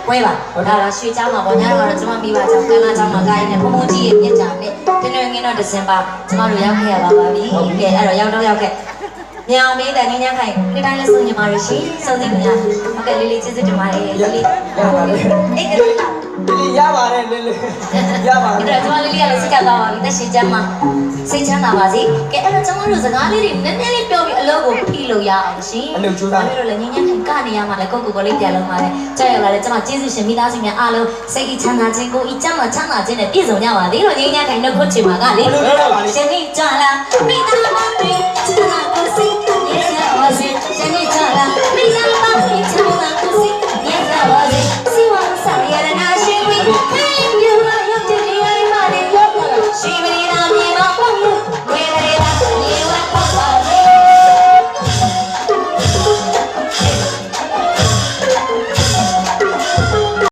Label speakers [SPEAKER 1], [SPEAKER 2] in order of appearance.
[SPEAKER 1] ပွဲပါဒါတော့ရွှေချောင်းမှာပေါ့ညတော့ကျွန်မမိပါကြောင်းကန်းလာကြောင်းမှာကိုင်းနဲ့ဖုံဖုံကြီးရဲ့ပြက်ကြနဲ့တင်းတွင်ငင်းတော့ဒီဇင်ဘာကျွန်မတို့ရောက်ခဲ့ရပါပါပြီကဲအဲ့တော့ရောက်တော့ရောက်ခဲ့ညောင်မေးတဲ့ငင်းညခိုင်ဒီတိုင်းလေးဆုံးညီမတို့ရှိစုံစည်းများဟုတ်ကဲ့လေးလေးကျေးဇူးတင်ပါတယ်လေးလေးရပါတယ်အေးကလေး
[SPEAKER 2] ရပါတယ်လေးလေးရပါတယ်
[SPEAKER 1] အဲ့တော့ကျွန်မလေးလေးကလည်းစိတ်ချသွားပါပြီတက်ရှိချမ်းမှာစိတ်ချမ်းသာပါစေကဲအဲ့တော့ကျွန်တော်တို့စကားလေးတွေနည်းနည်းလေးပြောပြီးအလုပ်ကိုဖြီးလို့ရအောင်ရှင်
[SPEAKER 2] အလုပ်ကြိုးစား
[SPEAKER 1] ပြီးတော့လည်းငင်းညခိုင်ကနေရမှာလည်းကိုကိုလေးပြန်လုံးပါလေကြောက်ရလာတယ်ကျွန်မကျေးဇူးရှင်မိသားစုများအားလုံးစိတ်ချမ်းသာခြင်းကိုဤချမ်းသာချမ်းသာခြင်းနဲ့ပြည့်စုံကြပါသေးလို့ငင်းညခိုင်နှုတ်ခွန်းချင်ပါကလေရှင်ကြီးကြွလာမိသားစုတွေ